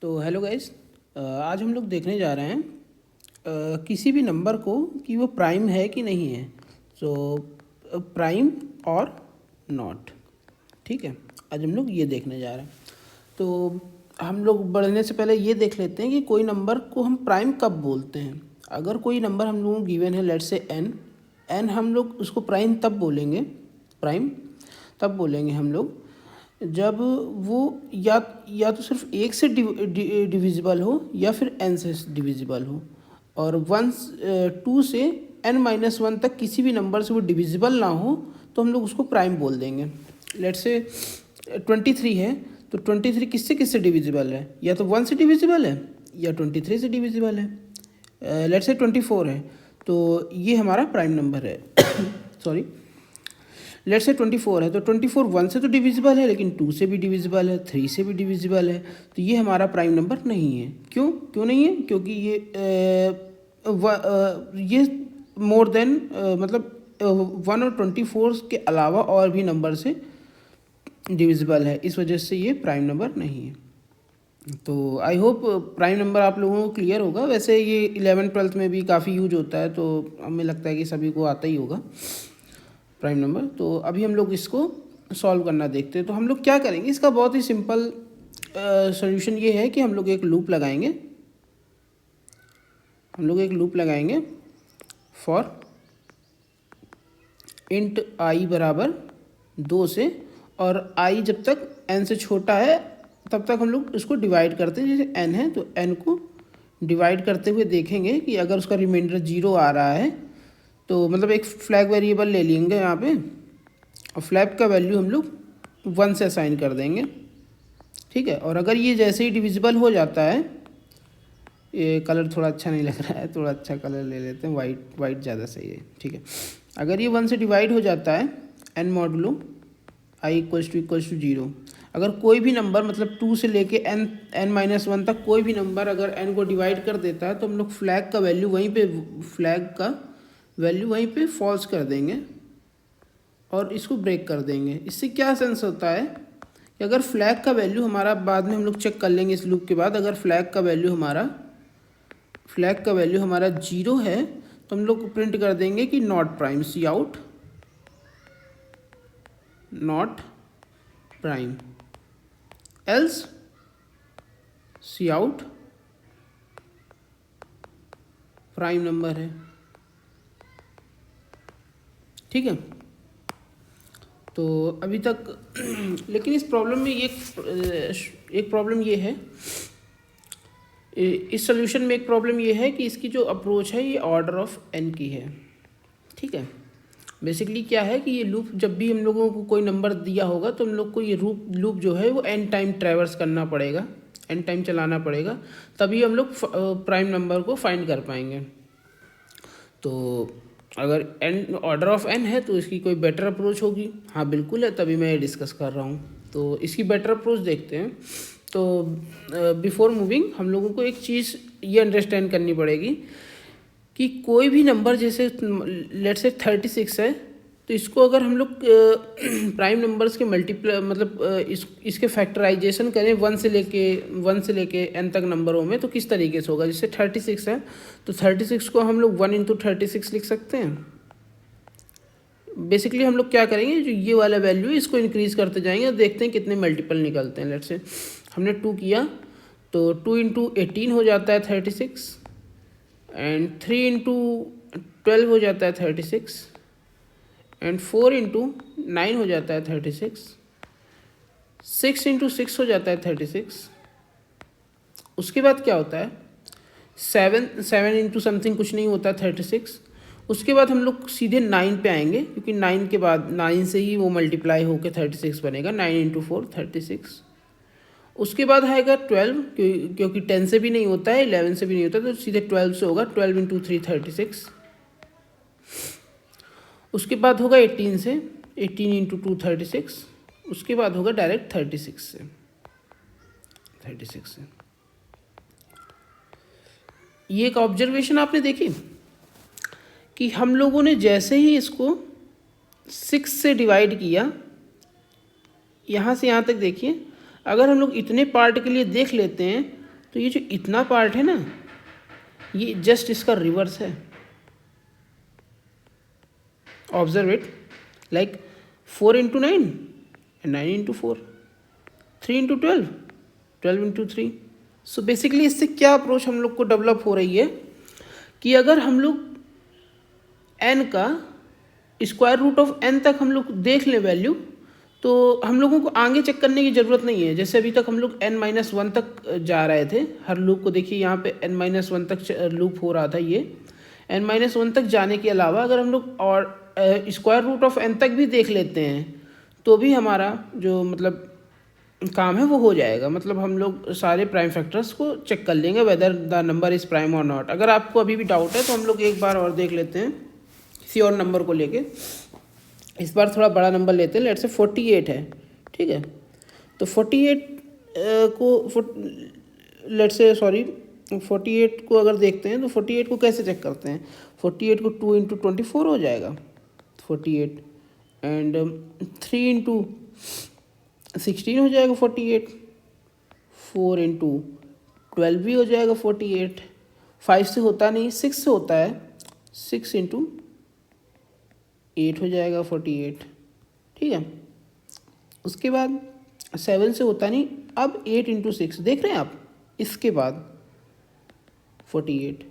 तो hello guys, आज हम लोग देखने जा रहे हैं किसी भी नंबर को कि वो प्राइम है कि नहीं है। सो प्राइम और नॉट, ठीक है। आज हम लोग ये देखने जा रहे हैं। तो हम लोग बढ़ने से पहले ये देख लेते हैं कि कोई नंबर को हम प्राइम कब बोलते हैं। अगर कोई नंबर हम लोगों को गिवन है, लेट्स से एन हम लोग उसको प्राइम तब बोलेंगे, प्राइम तब बोलेंगे हम लोग जब वो या तो सिर्फ एक से डिविजिबल हो या फिर एन से डिविजिबल हो, और 2 से n-1 तक किसी भी नंबर से वो डिविजिबल ना हो तो हम लोग उसको प्राइम बोल देंगे। लेट्स से 23 है तो 23 किससे किससे डिविजिबल है, या तो 1 से डिविजिबल है या 23 से डिविजिबल है। लेट्स से 24 है तो ये हमारा प्राइम नंबर है सॉरी। लेट्स से 24 है तो 24 1 से तो डिविजिबल है, लेकिन 2 से भी डिविजिबल है, 3 से भी डिविजिबल है, तो ये हमारा प्राइम नंबर नहीं है। क्यों नहीं है? क्योंकि ये मोर देन मतलब 1 और 24 के अलावा और भी नंबर से डिविजिबल है, इस वजह से ये प्राइम नंबर नहीं है। तो आई होप प्राइम नंबर आप लोगों को क्लियर होगा। वैसे ये 11th-12th में भी काफ़ी यूज होता है, तो हमें लगता है कि सभी को आता ही होगा प्राइम नंबर। तो अभी हम लोग इसको सॉल्व करना देखते हैं। तो हम लोग क्या करेंगे, इसका बहुत ही सिंपल सॉल्यूशन ये है कि हम लोग एक लूप लगाएंगे फॉर इंट आई बराबर 2 से, और आई जब तक n से छोटा है तब तक हम लोग इसको डिवाइड करते हैं। जैसे n है तो n को डिवाइड करते हुए देखेंगे कि अगर उसका रिमाइंडर 0 आ रहा है तो मतलब एक फ्लैग वेरिएबल ले लेंगे यहाँ पे, और फ्लैग का वैल्यू हम लोग 1 से असाइन कर देंगे, ठीक है। और अगर ये जैसे ही डिविजिबल हो जाता है, ये कलर थोड़ा अच्छा नहीं लग रहा है, थोड़ा अच्छा कलर ले लेते हैं, वाइट ज़्यादा सही है, ठीक है। अगर ये 1 से डिवाइड हो जाता है n modulo i equals to 0, अगर कोई भी नंबर मतलब 2 से लेके n-1 तक कोई भी नंबर अगर n को डिवाइड कर देता है तो हम लोग फ्लैग का वैल्यू वहीं पे फॉल्स कर देंगे और इसको ब्रेक कर देंगे। इससे क्या सेंस होता है कि अगर फ्लैग का वैल्यू हमारा, बाद में हम लोग चेक कर लेंगे इस लूप के बाद, अगर फ्लैग का वैल्यू हमारा 0 है तो हम लोग प्रिंट कर देंगे कि not prime, c out not prime, else c out prime number है, ठीक है। तो अभी तक लेकिन इस प्रॉब्लम में एक प्रॉब्लम ये है, इस सॉल्यूशन में एक प्रॉब्लम ये है कि इसकी जो अप्रोच है ये ऑर्डर ऑफ n की है, ठीक है। बेसिकली क्या है कि ये लूप जब भी हम लोगों को कोई नंबर दिया होगा तो हम लोग को ये लूप जो है वो n टाइम ट्रैवर्स करना पड़ेगा, n टाइम चलाना पड़ेगा, तभी हम लोग प्राइम नंबर को फाइंड कर पाएंगे। तो अगर n ऑर्डर ऑफ n है तो इसकी कोई बेटर अप्रोच होगी? हाँ बिल्कुल है, तभी मैं ये डिस्कस कर रहा हूँ। तो इसकी बेटर अप्रोच देखते हैं। तो बिफोर मूविंग हम लोगों को एक चीज़ ये अंडरस्टैंड करनी पड़ेगी कि कोई भी नंबर, जैसे लेट्स से 36 है, तो इसको अगर हम लोग प्राइम नंबर्स के मल्टीप्लाई मतलब इसके फैक्टराइजेशन करें 1 से लेके n तक नंबरों में, तो किस तरीके से होगा। जैसे 36 है तो 36 को हम लोग 1 × 36 लिख सकते हैं। बेसिकली हम लोग क्या करेंगे, जो ये वाला वैल्यू है इसको इंक्रीज़ करते जाएंगे और देखते हैं कितने मल्टीपल निकलते हैं। लेट्स से हमने 2 किया तो 2 × 18 हो जाता है 36, एंड 3 × 12 हो जाता है 36, एंड 4 × 9 हो जाता है 36, 6 × 6 हो जाता है 36। उसके बाद क्या होता है, 7 × समथिंग कुछ नहीं होता 36। उसके बाद हम लोग सीधे 9 पे आएंगे, क्योंकि 9 के बाद 9 से ही वो मल्टीप्लाई होकर 36 बनेगा। 9 × 4 36। उसके बाद आएगा 12, क्योंकि 10 से भी नहीं होता है, 11 से भी नहीं होता, तो सीधे 12 से होगा। 12 × 3 36। उसके बाद होगा 18 से, 18 × 2 36। उसके बाद होगा डायरेक्ट 36 से। ये एक ऑब्जर्वेशन आपने देखी कि हम लोगों ने जैसे ही इसको 6 से डिवाइड किया, यहाँ से यहाँ तक देखिए, अगर हम लोग इतने पार्ट के लिए देख लेते हैं तो ये जो इतना पार्ट है ना, ये जस्ट इसका रिवर्स है। Observe it, like 4 into 9 and 9 into 4, 3 into 12, 12 into 3। So basically इससे क्या अप्रोच हम लोग को डेवलप हो रही है कि अगर हम लोग n का स्क्वायर रूट ऑफ n तक हम लोग देख लें वैल्यू, तो हम लोगों को आगे चेक करने की ज़रूरत नहीं है। जैसे अभी तक हम लोग n-1 तक जा रहे थे, हर लूप को देखिए यहाँ पे n-1 तक लूप हो रहा था। ये n-1 तक जाने के अलावा अगर हम लोग और स्क्वायर रूट ऑफ n तक भी देख लेते हैं तो भी हमारा जो मतलब काम है वो हो जाएगा। मतलब हम लोग सारे प्राइम फैक्टर्स को चेक कर लेंगे whether the number is prime और नॉट। अगर आपको अभी भी डाउट है तो हम लोग एक बार और देख लेते हैं किसी और नंबर को लेके। इस बार थोड़ा बड़ा नंबर लेते हैं, लेट्स से 48 है, ठीक है। तो 48 को अगर देखते हैं तो 48 को कैसे चेक करते हैं। 48 को 2 इंटू 24 हो जाएगा 48, एंड 3 इंटू 16 हो जाएगा 48, 4 इंटू 12 भी हो जाएगा 48, 5 से होता नहीं 6 से होता है, 6 इंटू 8 हो जाएगा 48, ठीक है। उसके बाद 7 से होता नहीं, अब 8 इंटू 6 देख रहे हैं आप, इसके बाद 48।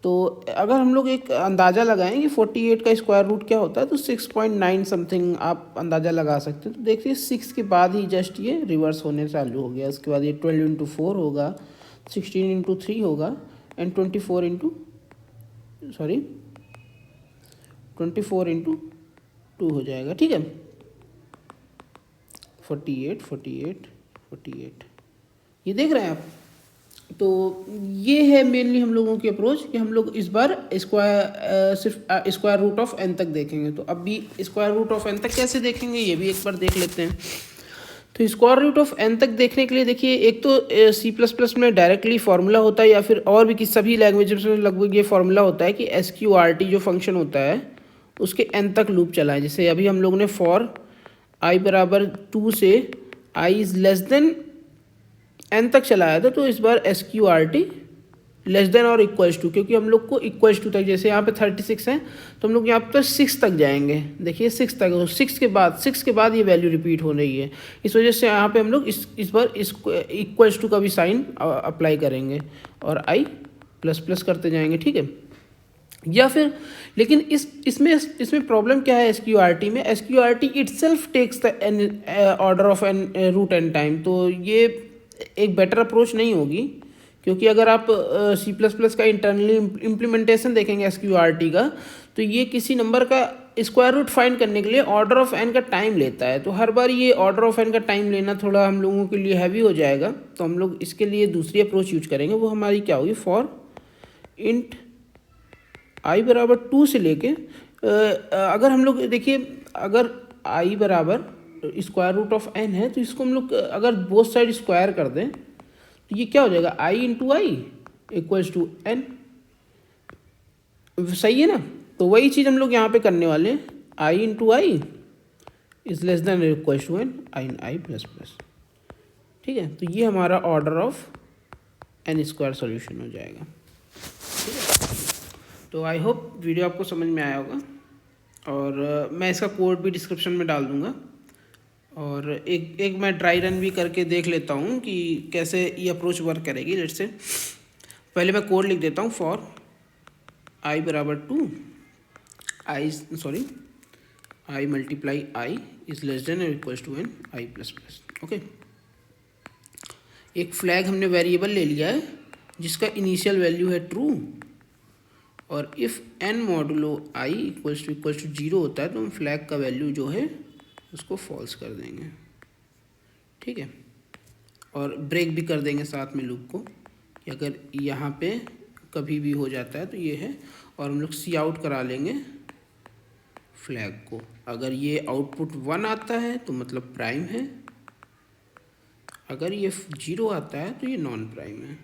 तो अगर हम लोग एक अंदाज़ा लगाएं कि 48 का स्क्वायर रूट क्या होता है तो 6.9 समथिंग आप अंदाज़ा लगा सकते हैं। तो देखिए 6 के बाद ही जस्ट ये रिवर्स होने चालू हो गया। उसके बाद ये 12 इंटू 4 होगा, 16 इंटू 3 होगा, एंड 24 इंटू 2 हो जाएगा, ठीक है। 48 48 48, ये देख रहे हैं आप। तो ये है मेनली हम लोगों की अप्रोच कि हम लोग इस बार सिर्फ स्क्वायर रूट ऑफ n तक देखेंगे। तो अब भी स्क्वायर रूट ऑफ n तक कैसे देखेंगे ये भी एक बार देख लेते हैं। तो स्क्वायर रूट ऑफ n तक देखने के लिए देखिए, एक तो C++ में डायरेक्टली फार्मूला होता है, या फिर और भी किसी सभी लैंग्वेज में लगभग ये फार्मूला होता है कि SQRT जो फंक्शन होता है उसके n तक लूप चलाएं। जैसे अभी हम लोग ने फॉर i बराबर 2 से i is less than n तक चलाया था, तो इस बार SQRT लेस देन और इक्वल्स टू, क्योंकि हम लोग को इक्वल्स टू तक, जैसे यहाँ पे 36 है तो हम लोग यहाँ पर 6 तक जाएंगे। देखिए 6 तक, 6 के बाद ये वैल्यू रिपीट हो रही है, इस वजह से यहाँ पे हम लोग इस बार इक्वल्स टू का भी साइन अप्लाई करेंगे और i++ करते जाएंगे, ठीक है। या फिर लेकिन इसमें प्रॉब्लम क्या है SQRT में, SQRT itself takes the order of root n time. तो ये एक बेटर अप्रोच नहीं होगी, क्योंकि अगर आप C++ का इंटरनली इम्प्लीमेंटेशन देखेंगे SQRT का, तो ये किसी नंबर का स्क्वायर रूट फाइंड करने के लिए ऑर्डर ऑफ n का टाइम लेता है। तो हर बार ये ऑर्डर ऑफ n का टाइम लेना थोड़ा हम लोगों के लिए हैवी हो जाएगा। तो हम लोग इसके लिए दूसरी अप्रोच यूज करेंगे, वो हमारी क्या होगी, फॉर इंट i बराबर 2 से लेके अगर हम लोग देखिए, अगर i बराबर स्क्वायर रूट ऑफ n है तो इसको हम लोग अगर बोथ साइड स्क्वायर कर दें तो ये क्या हो जाएगा, i into i equals to n, सही है ना। तो वही चीज़ हम लोग यहाँ पे करने वाले हैं, i into i is less than equals to n i++, ठीक है। तो ये हमारा order of n square solution हो जाएगा, ठीक है। तो आई होप वीडियो आपको समझ में आया होगा, और मैं इसका कोड भी डिस्क्रिप्शन में डाल दूँगा, और एक मैं ट्राई रन भी करके देख लेता हूँ कि कैसे ये अप्रोच वर्क करेगी। लेट्स से पहले मैं कोड लिख देता हूँ, फॉर i बराबर 2 i multiply i is less than equals to n i++, okay. एक फ्लैग हमने वेरिएबल ले लिया है जिसका इनिशियल वैल्यू है ट्रू, और if n modulo i equals to 0 होता है तो हम फ्लैग का वैल्यू जो है उसको फॉल्स कर देंगे, ठीक है। और ब्रेक भी कर देंगे साथ में लूप को, कि अगर यहाँ पे कभी भी हो जाता है तो ये है, और हम लोग सी आउट करा लेंगे फ्लैग को। अगर ये आउटपुट 1 आता है तो मतलब प्राइम है, अगर ये 0 आता है तो ये नॉन प्राइम है,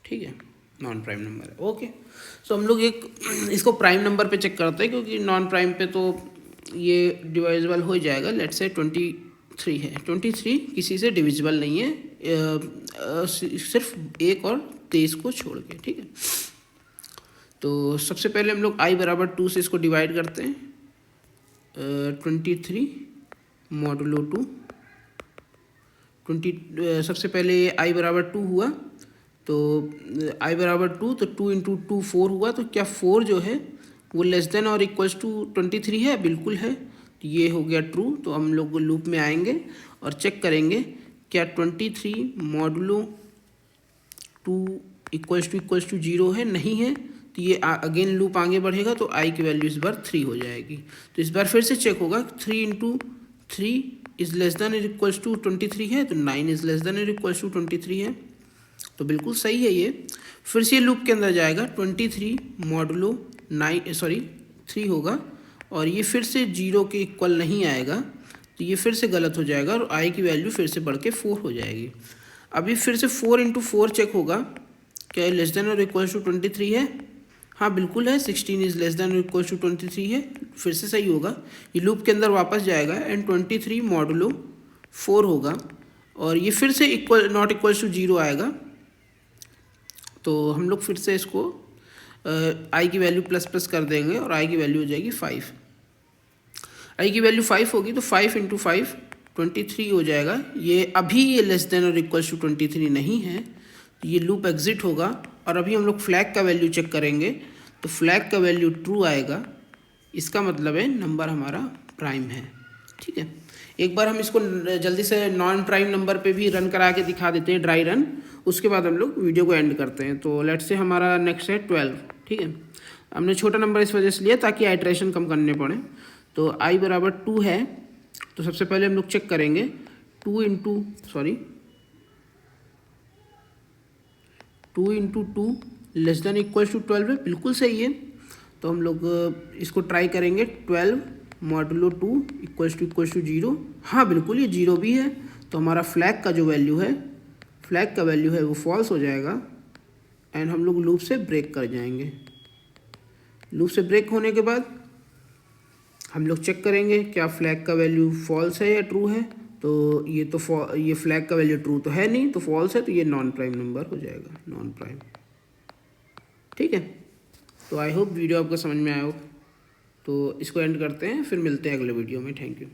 ठीक है, नॉन प्राइम नंबर है, ओके। सो हम लोग एक इसको प्राइम नंबर पे चेक करते हैं, क्योंकि नॉन प्राइम पे तो ये डिवाइजिबल हो जाएगा। लेट्स से 23 है, 23 किसी से डिविजिबल नहीं है, सिर्फ 1 और 23 को छोड़ के, ठीक है। तो सबसे पहले हम लोग i बराबर 2 से इसको डिवाइड करते हैं, 23 मॉडुलो 2, सबसे पहले i बराबर 2 हुआ, तो i बराबर 2, तो 2 इंटू 2 4 हुआ, तो क्या 4 जो है वो लेस देन और इक्वल्स टू 23 है? बिल्कुल है। तो ये हो गया ट्रू। तो हम लोग लूप में आएंगे और चेक करेंगे क्या 23 मॉडुलो 2 इक्वल्स टू 0 है? नहीं है। तो ये अगेन लूप आगे बढ़ेगा, तो i की वैल्यू इस बार 3 हो जाएगी। तो इस बार फिर से चेक होगा, 3 इंटू 3 इज़ लेस देन और इक्वल्स टू 23 है, तो 9 इज़ लेस देन और इक्वल्स टू 23 है, तो बिल्कुल सही है ये। फिर से लूप के अंदर जाएगा, 23 मॉडुलो 3 होगा, और ये फिर से 0 के इक्वल नहीं आएगा, तो ये फिर से गलत हो जाएगा और i की वैल्यू फिर से बढ़ के 4 हो जाएगी। अभी फिर से 4 इंटू 4 चेक होगा, क्या लेस देन और इक्वल्स टू 23 है? हाँ बिल्कुल है। 16 इज़ लेस देन और इक्वल्स टू 23 है, फिर से सही होगा। ये लूप के अंदर वापस जाएगा एंड 23 मॉडुलो 4 होगा, और ये फिर से नॉट इक्वल्स टू 0 आएगा। तो हम लोग फिर से इसको i की वैल्यू प्लस प्लस कर देंगे और i की वैल्यू हो जाएगी 5। i की वैल्यू 5 होगी, तो 5 इंटू 5 23 हो जाएगा। ये अभी ये लेस देन और इक्वल्स टू 23 नहीं है, तो ये लूप एग्जिट होगा। और अभी हम लोग फ्लैग का वैल्यू चेक करेंगे, तो फ्लैग का वैल्यू ट्रू आएगा। इसका मतलब है नंबर हमारा प्राइम है, ठीक है। एक बार हम इसको जल्दी से नॉन प्राइम नंबर पे भी रन करा के दिखा देते हैं, ड्राई रन, उसके बाद हम लोग वीडियो को एंड करते हैं। तो लेट्स से हमारा नेक्स्ट है 12, ठीक है। हमने छोटा नंबर इस वजह से लिया ताकि आइट्रेशन कम करने पड़े। तो i बराबर 2 है, तो सबसे पहले हम लोग चेक करेंगे 2 into 2 less than equals to 12 है, बिल्कुल सही है। तो हम लोग इसको ट्राई करेंगे, 12 मॉडुलो 2 इक्वल्स टू 0। हाँ बिल्कुल ये 0 भी है, तो हमारा फ्लैग का जो वैल्यू है, फ्लैग का वैल्यू है वो फॉल्स हो जाएगा एंड हम लोग लूप से ब्रेक कर जाएंगे। लूप से ब्रेक होने के बाद हम लोग चेक करेंगे क्या फ्लैग का वैल्यू फॉल्स है या ट्रू है। तो ये फ्लैग का वैल्यू ट्रू तो है नहीं, तो फॉल्स है, तो ये नॉन प्राइम नंबर हो जाएगा, नॉन प्राइम, ठीक है। तो आई होप वीडियो आपको समझ में आया हो। तो इसको एंड करते हैं, फिर मिलते हैं अगले वीडियो में। Thank you.